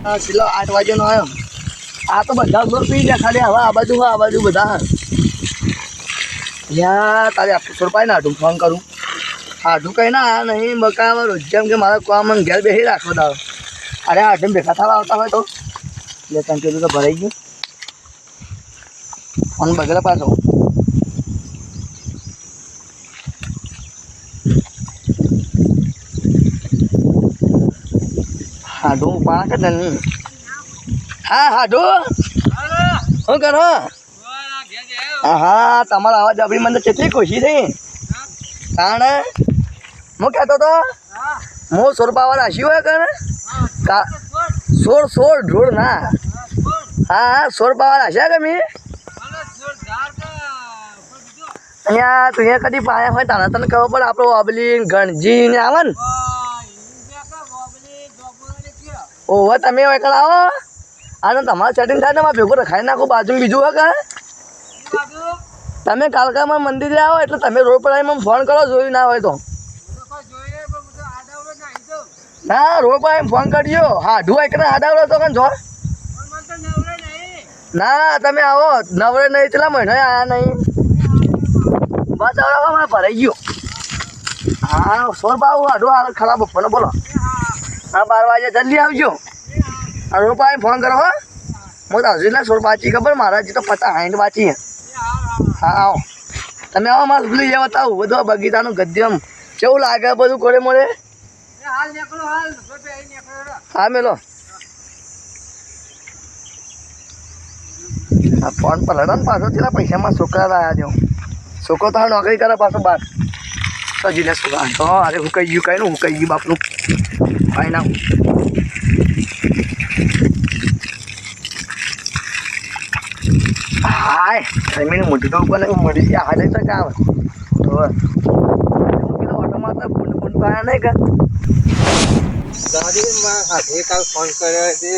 કેટલો 8 વાગ્યાનો આવ્યો. આ તો બધા ઉભો પી ગયા ખાલી હવે આ બાજુ બધા યા તારે આપણે સોરપાઈ ના આઢું ફોન કરું. આઢું કઈ ના આયા નહીં બકાવા રોજ જેમ કે મારા કામ ઘેર બેસી રાખો દાવ. અરે આઢું ભેગા થવા આવતા હોય તો એટલે તને કીધું તો ભરાઈ ગયું ફોન બગડે પાછો. હાડું પાક જ નહીં. હા હાડું શું કરો? હા તમારા અવાજ આપણી મને કેટલી ખુશી થઈ. કારણ હું કહેતો હતો હું સોરપાવા રાશી હોય કર સોળ ઢોળ ના. હા સોરપાવા રાશ્યા કે મેં અહીંયા તું અહીંયા કદી પાયા હોય તારા તને ખબર પડે આપણો અબલી ગણજી ને આવે ને. ઓહો તમે એકણ આવો અને તમારું સેટિંગ થાય ને મારે ભેગું રખાઈ નાખો બાજુ બીજું હોય કે તમે કાલકામાં મંદિરે આવો એટલે તમે રોડ પર આવીને ફોન કરો જોયું ના હોય તો. ના રોડ પર આવીને ફોન કરજો. હાડું એક હાડાવડો તો કન જો ના તમે આવો નવરે નહીં ચલા મહિનો આયા નહીં બસ હવે મારે ભરાઈ ગયો. હા સોર બાબુ હાડું હાલ ખરાબ બપોરનો બોલો. હા 12 વાગે જલ્દી આવજો. રોડ પર આવીને ફોન કરો હો. હું તો હજુ ના સોર બાચી ખબર મારા હજી તો 50-60 બાચી. હા આવો તમે આવો મારે ભૂલી જાવ બતાવું બધું બગીચાનું ગદ્યમ કેવું લાગે બધું કોરે મોરે. હા મેલો ફોન પર લડો ને પાછો તેના પૈસામાં છોકરા આવ્યા દો. છોકરો તો નોકરી કરે પાછો બાર સજીને છોકરા તો અરે હું કહી ગયું કઈ હું કહી ગયું બાપનું ભાઈ ના. હાય જમીન મોટી તો ઉપર મળી ગયા હાલે તો કામ તો કીધું ઓટોમાં તો ફોન પાયા નહીં કા ગાડીમાં હાથે કાલ ફોન કર્યો છે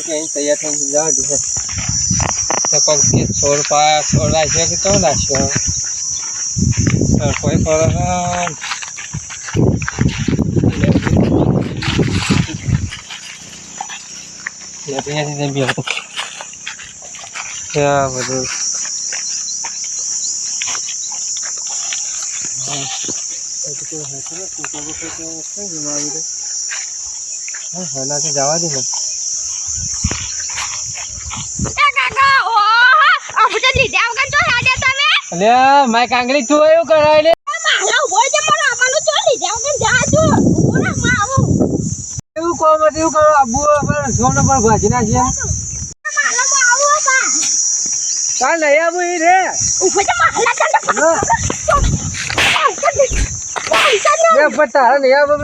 ક્યાંય તૈયાર થઈને જવા દે તો પગ છોડ લાગ્યો કે તો લાગ્યો કોઈ કરો બધું હલાથી જવા દે ને અલ્યા માય કાંગડી તું એવું કરાય લે એવું કોમ એવું કરો આબુ સોનો પર ભાજી નાખીએ કાલ નહીં આવું ઈ રે તારા નહીં આવું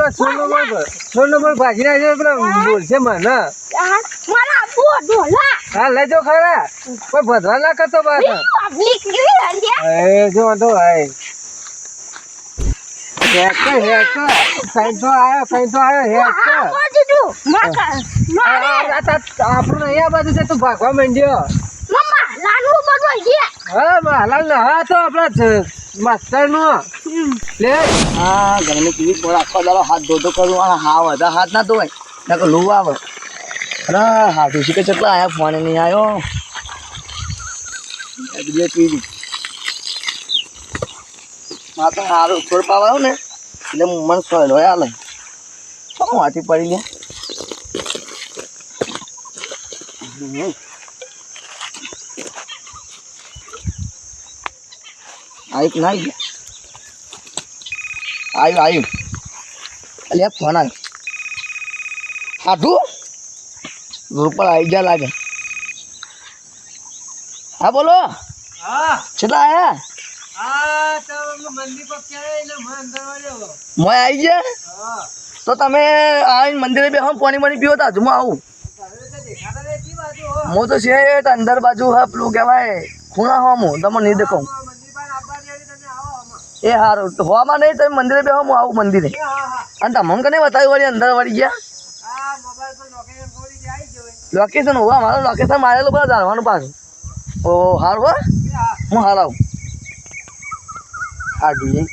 સોનો પર ભાજી નાખીએ પેલા બોલશે મને હા લઈ જાઓ ખરા કોઈ ભદવા ના કરતો પાછા જો વાંધો ભાઈ આપણું અહીંયા બાજુ છે તું ભાગવા માંડ્યો. હા હાલ હા તો આપડા માસ્ટર નું લે હા ઘરની કેવી પડે આખો દાડો હાથ ધોતો કરું અને હા બધા હાથ ના ધોવાય ના કે લું આવે. અરે હા તું શીખે કેટલા આયા ફોન નહીં આવ્યો બીજે પીડી માં તો સારું છોડ પાવા આવ્યું ને એટલે મને સોયલો હાલે શું વાટી પડી લે આવ્યું ના આવ્યું અલ્યા ફોન આવ્યો હાથું રોડ પર આવી જા લાગે. હા બોલો કેટલા આયા મોય આવી ગયા તો તમે આવીને મંદિરે બેહો પાણી પાણી પીવો તો હજુમાં આવું હું તો છે અંદર બાજુ હા પેલું કહેવાય ખૂણા હો હું તમે નહીં દેખો એ સારું હોવામાં નહીં તમે મંદિરે બેહો હું આવું મંદિરે અને તમને કને બતાવ્યું વળી અંદર વળી ગયા લોકેશન હોવા મારું લોકેશન મારેલું બધા જાણવાનું પાછું ઓ હાર હો હું હાર આવું હાડું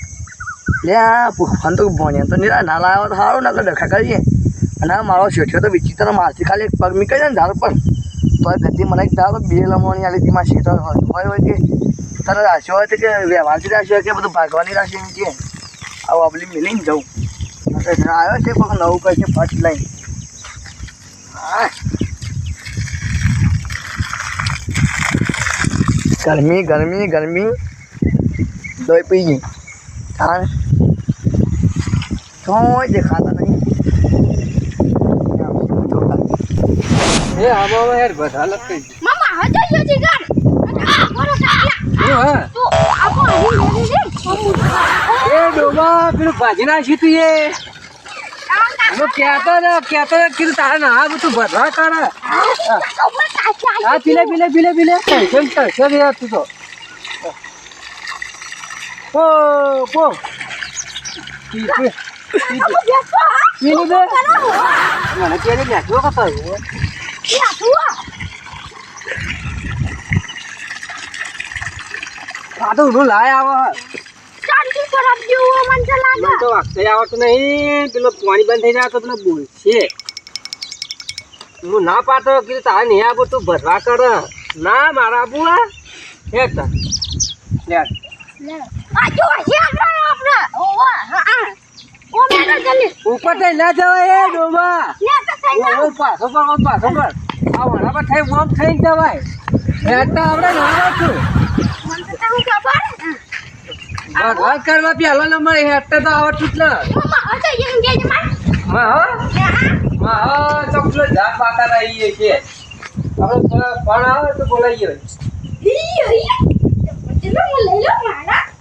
લે ફોન તો ભણ્યા તો નિરા ના લાવ્યો તો સારું ના ડખા કરીએ અને મારો શેઠિયો તો વિચિત્ર મારથી ખાલી એક પગ મીકાઈ જાય ને ધાર પણ તો ગતિ મને એક ધારો બે લમવાની આલી હતી મારા શેઠ હોય કે તને રાખ્યો હોય તો કે વ્યવહારથી રાખ્યો હોય કે બધું ભાગવાની રાશિ એમ કે આવું આપલી મિલીને જવું આવ્યો છે કોઈ નવું કહે છે ફટ લઈને ગરમી ગરમી ગરમી દોઈ પી ગઈ કારણ કોઈ દેખાતા નહીં એ આમાં યાર બધા લખી મામા હજો યોજી ગર આ બોલો કાયા તો આપો આવી લે એ ડોબા પેલું ભાજી નાખી તું એ કહેતો ને કીધું તારે ના આ બધું ભરવા તારે હા પીલે કેમ કરશે રે તું તો પો પીલું દે મને કેરી નાખ્યો કતો આ તો હું લાય આવો ચાંદી પર આપ જેવો મન તો લાગે મને તો વાગતે આવડતું નહીં પેલો પાણી બંધ થઈ જાય તો પેલો બોલશે હું ના પાડતો કીધું તારે નહીં આવું તું ભરવા કર ના મારા બુઆ હેઠ લે આ જો હે આપણે ઓવા હા ઓ મેડર જલ્દી ઉપર થઈ ના જવાય એ ડોબા લે તો થઈ ઓ પાછો પર આ વડા પર થઈ વોમ થઈ જવાય હેઠ આપણે ના છું મન તો હું ખબર ભરવા કરવા પેલો નંબર હેઠ તો આવડતું જ ના મામા હજો યંગ ગેજ માં ચોકલો જાત પાતા રહીએ છે આપણે પણ આવે તો બોલાઈએ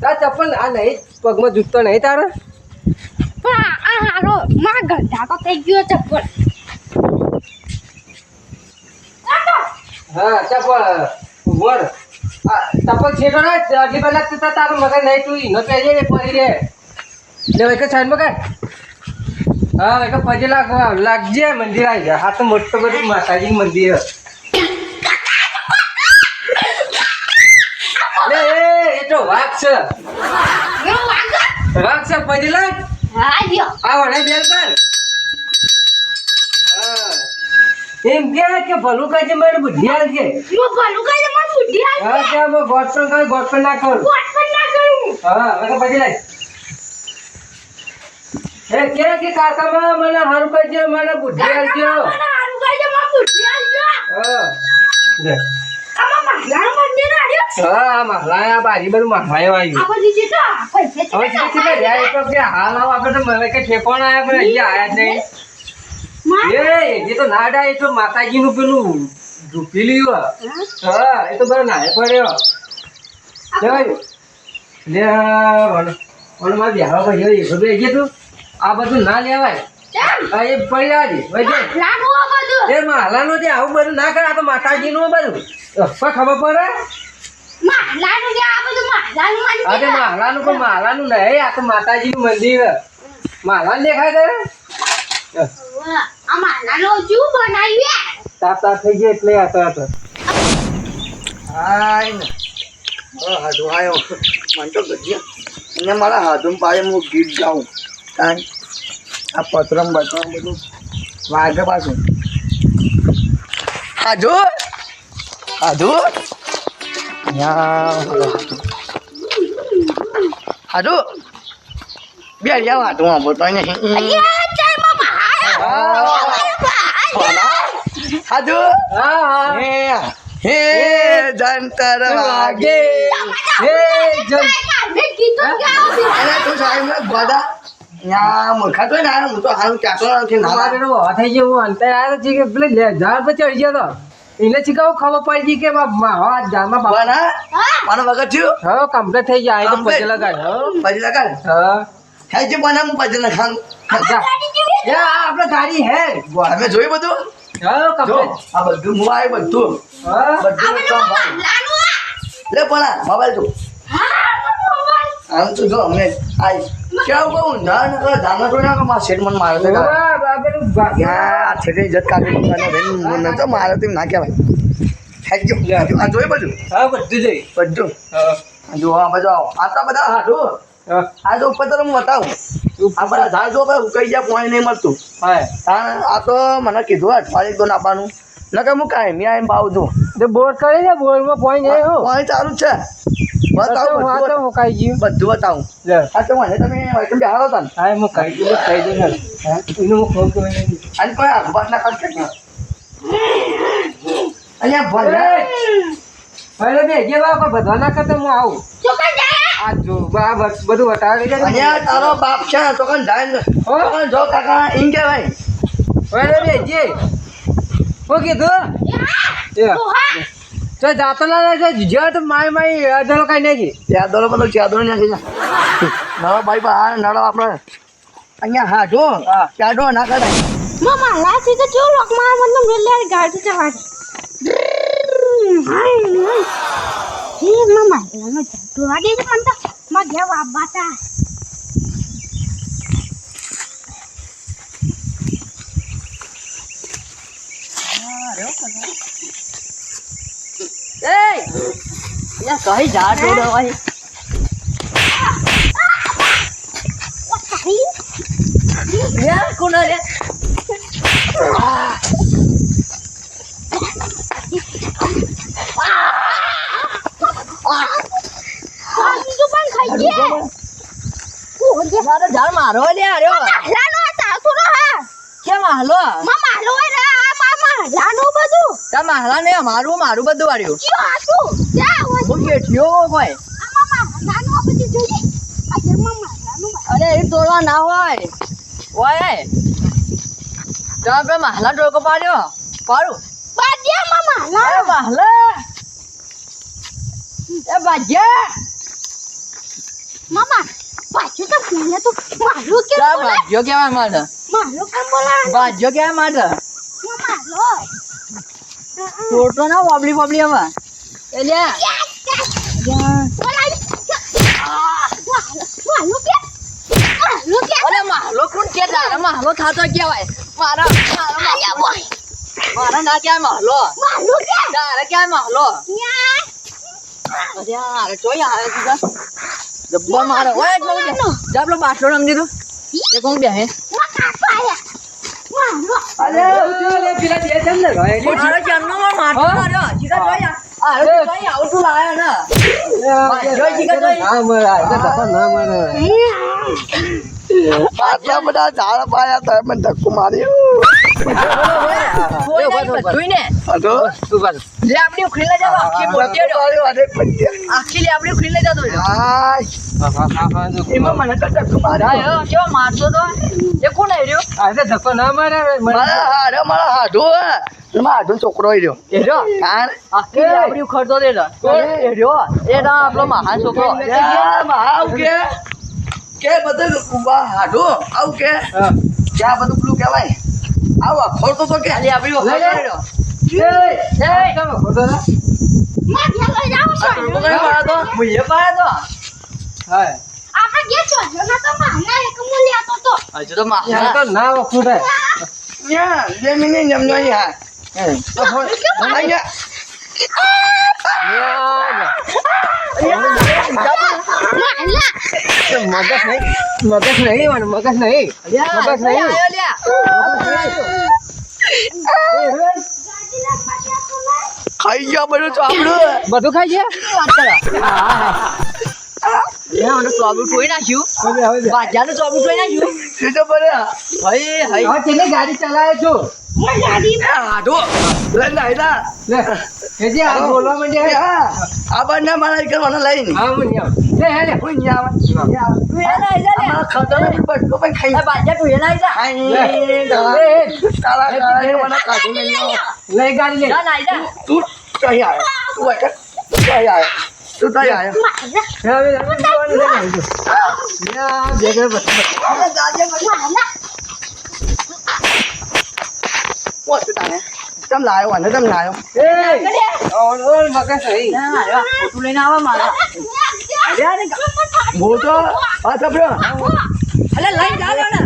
તાર ચપ્પલ આ નહીં પગમાં જૂતો નહીં તારે હા ચપ્પલ વર ચપ્પલ છેડો ને આગલી બાજુ લાગતું તારું મગજ નહીં તું ઈનો પહેરી ને પડી રે લે એક સાઈડમાં કાઢ હા એક પછી લાગજે મંદિર આવી જાય હા તો મોટું બધું માતાજી મંદિર એ તો વાઘ છે પછી લાગ આ વડે બેલ કર એમ કે ભલું કઈ મારે બુદ્ધિ હાલ કે હા ત્યાં ગોટ પણ ના કરું હા પછી લાગ કે કાકામાં મને હારું કઈ મને બુદ્ધિ હાલજો હા મહલા બારી બધું મહલાયો આવ્યું હાલ આપણે તો મને કઈ ઠેકોણ આવ્યા પણ હજી આયા જ નહીં એ તો ના ડાય તો માતાજી નું પેલું ઝૂપી લીધું હા એ તો બરો નાય પડ્યો લે મને મારે બેહવા પછી એ બધું તું આ બધું ના લેવાય હા એ પડી રહ્યા એ મહલાનું જે આવું બધું ના કરે આ તો માતાજી નું બધું ખબર પડે અરે મહાલાનું પણ મહાલાનું નહીં આ તો માતાજી નું મંદિર મહાલાન દેખાય કરે તાપ થઈ ગયા એટલે આ તો હાડું આવ્યો મને તો ગજ્યા અને મારા હાથું પાડે હું ગીત ગાઉં કારણ આ પત્રમ બધું વાગે પાછું હાજુ હાજુ બે જાવ હાથું વાપરતો નહીં હાજુ હે જંતર વાગે તું સાહેબ ગોદા યા મૂર્ખા તો ના હું તો હારું ચાકલો નથી ના થઈ ગયો હું અંતર આવ્યો છે કે પેલે ઝાડ પર ચડી ગયો તો એને શીખાવું ખબર પડી કે ઝાડમાં મને વગર થયું હા કમ્પ્લીટ થઈ ગયા તો પછી લગાડ પછી લગાડ હા થાય છે પણ હું પછી લખાણ આપણે ગાડી હે અમે જોયું બધું હા કમ્પ્લીટ આ બધું મોબાઈલ બધું બધું લે પણ મોબાઈલ જો આમ તો જો અમે આઈ કેવું કહું ધન ધાનો તો ના મારા શેઠ મને મારે આ છેટે ઇજ્જત કાઢી મને તો મારે તો ના કહેવાય આ જોઈ બધું હા બધું જોઈ બધું જો હા બધું આ તો બધા હાડું હા. આ તો ઉપર તરફ હું બતાવું આપણે ઝાડ જો ભાઈ ઉકાઈ જાય પાણી નહીં મળતું હા. આ તો મને કીધું અઠવાડિયે તો નાખવાનું નકર હું કાંઈ આવીને ભાવ છું તે બોર કરી દે બોરમાં પોઈન્ટ નહીં હો પાણી ચાલુ જ છે બતાવું હા તો મુકાઈ ગયું બધું બતાવું લે આ તો મને તમે વાઈકમ બેહારો હતા ને હા મુકાઈ ગયું ખાઈ દે એનું હું ફોન કરી અને કોઈ આખબાર ના કાઢ કે અહીંયા ભલે હવે બે જે કોઈ બધા ના કરતા હું આવું ચોકન જાય આ જો બા બધું વટાવી દે અહીંયા તારો બાપ છે તો કન જાય હો? જો કાકા ઇન કે ભાઈ હવે બે જે હો કીધું એ તો હા તો જાતો ના રહે જે તો માય અધરો કઈ નહીં ત્યાં દોરો બધો ચાદરો નાખી જા નળો ભાઈ બા નળો આપણે અહીંયા હા જો હા. ચાદરો ના કરાય મામા લાસી તો જો લોક માર મતલબ રેલ ગાડી ચવા હે મામા લાનો તો આગે છે પણ તો માં ઘેર બાતા એ યા કઈ ઝાડ જોડો ભાઈ ઓ તારી યાર કોના રે ખાઈ તો પણ ખાઈ ગયા ઓ દે મારો ઝાડ મારો લે આર્યો લાનો તાતો ન હા કેમ હાલો મામા લો રે મામા લાનો બધું તા મારા ને મારું બધું વાળ્યું ક્યો આતું જા હોય હું કેઠિયો કોઈ મામા લાનો બધી જોઈએ આ મામા લાનો અરે એ તોડવા ના હોય ઓય તો આપણે મહલા ટોકો પાડ્યો પાડું બાદિયા મામા અરે લાનો મહલા એ બાજ્યા મામા પાછું તો મને તો મારું કે તા બોલે બાજ્યો કેવા માટે મારું કેમ બોલા બાજ્યો કેવા માટે મામા લો તોડતો ના વાબલી વાબલી હવે એટલે અરે મહલો કોણ કે તારે મહલો ખાતો કેવાય મારા ના ક્યાં મહલો તારે ક્યાં મહલો અરે અરે જોઈ આવે સીધા જબ્બર મારે ઓય એટલો જાબલો બાટલો રંગ દીધું એ કોણ બેહે અરે ઉઠી લે પેલા જે છે ને ભાઈ મારે કેમનો મારતો માર્યો સીધા જોઈ આ અરે જોઈ આવતું લાયો ને હા મરા એટલે ધક્કો ના મારે આટલા બધા ઝાડ પાયા તો મને ધક્કો માર્યો બધું ને તું બસ લે આપણી ઉખડી લઈ જાવ આખી મોટી આખી લે આપણી ઉખડી લઈ જાતો એમાં મને તો ધક્કો માર્યો કેવો મારતો તો એ કોણ આવ્યો આજે ધક્કો ના મારે મારા હાડો છોકરો રહ્યો એ રહ્યો આખી લે આપણી ઉખડતો દે એ રહ્યો એ ના આપણો મહાન છોકરો કે બધું હાડો આવું કે ક્યાં બધું પેલું કહેવાય આવું અખોડતો તો કે ખાલી આપણી વખત હજુ તો મારા ના વખું થાય મગજ નહીં ખાઈ ગયા બધું ચાપડું બધું ખાઈ છે ચોબું ટોઈ નાખ્યું બાજાનું ચોબું ટોઈ નાખ્યું ગાડી ચલાવે છું હાડો લઈને આવ્યા લે એ જે આ બોલવા માંડ્યા આ બંને મારા કરવાના લઈને હા મને આવ લે હે લે કોઈ નહીં આવે અમારા ખાતાનો બી બટકો પણ ખાઈ લે ગાડી લે તું કઈ આવ્યો તું કઈ આવ્યો તું કઈ આવ્યો હવે બેગર બસ તમ લાયો અને તમ લાયો એ ઓન મગજ નહીં ફોટું લઈને આવા મારા મોટો હા સબ્ર અલે લઈ જા લે ને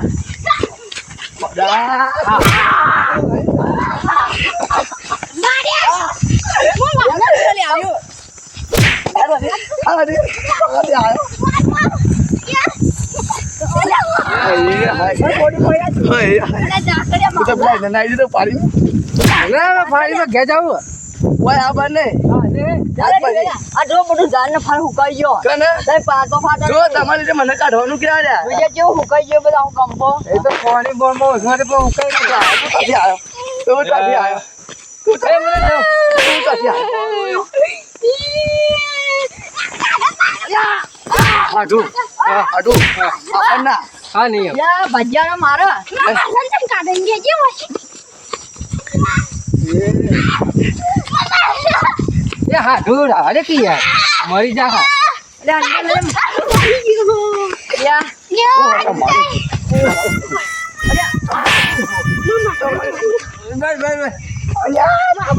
અરે જા કર્યા હું તો પેલા એને નાઈ દીધો પાડીને. ફાડીમાં ઘેર જાવું ઓય આ બાર નહીં. આ જો બધું ઝાડને ફાળ હુકાઈ ગયો કને? તઈ પાકો ફાટો જો તમારી રીતે મને કાઢવાનું ક્યાં રહ્યા? બીજે કેવું હુકાઈ ગયો બધા હું કંપો એ તો પાણી બોમ્બો ઉસમારે પણ ઉકાઈ ગયા ત્યાંથી આવ્યો. તું ત્યાંથી આવ્યો. તું ત્યાંથી આવ્યો. હાડું. હાડું. આપણના. હા નહીં યા ભજીયાનો મારો લંડન કાઢેંગે જે એ હા દૂર અરે કી યાર મરી જા હા લે અંદર યા બસ બસ બસ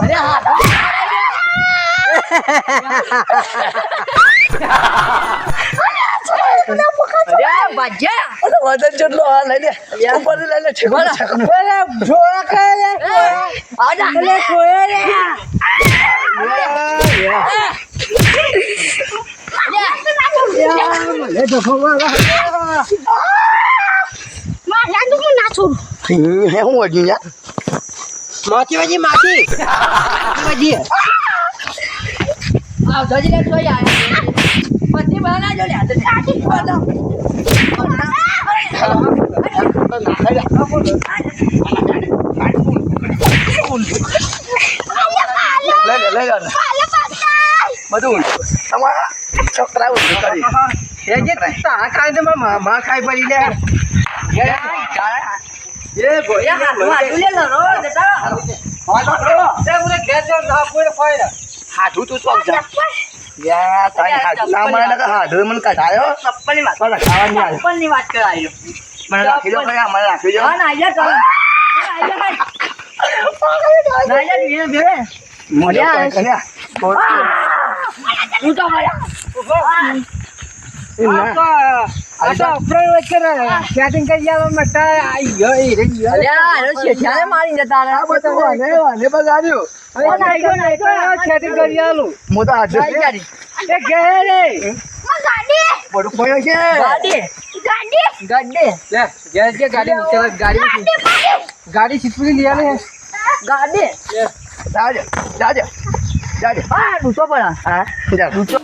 અરે હા અરે ભજીયા અરે વજન જેટલો આ લઈ લે. ઉપરથી લઈ લે. ઠેકવાનું, ઠેકવાનું. પેલા જોયા કરે લે આજા લે જોયા લે લે જખો વાળા માં લાંડુ હું ના છોડ હે હું વજ્યું યાર. માછી વાજી માછી વાજી આ જજી લે જોઈ આ પછી બના જો લે આજી બના લઈ લે, લઈ લે. બધું તમારા છોકરા ઊંધું કરી. એ જે તા ખાઈ દે માં ખાઈ પડી લે એ ભોયા આલુ લે લો જતા તે મને ઘેર જો ના કોઈ ફાય હાથું તું ચોક જા. યા તારી હાથું ના મળે ને કે હાથું મને કઢાયો. ચપ્પલની વાત પણ ખાવાની આવે. ચપ્પલની વાત કરાયો મને રાખી દો કઈ મને રાખી દો. હા ના આયા ચાલ ના આયા ધીરે ધીરે મને કઈ કર્યા. તું તો મળ્યા આ તો આપણે વચ્ચે સેટિંગ કરી આવવા માટે આવી ગયો એ રહી ગયો અલ્યા આનો શેઠિયાને મારી જતા આ બધું વાને વાને બગાડ્યું. સેટિંગ કરી આલું હું તો હાથે આઈ ગયા રે. એ ઘેર રે બધું પડ્યો છે. ગાડી ગાડી લે ઘેર જે ગાડી ચલા ગાડી શીખવી લઈ આલે ગાડી જાજે જાજે જાજે. હા ડૂચો પડા હા જા. ડૂચો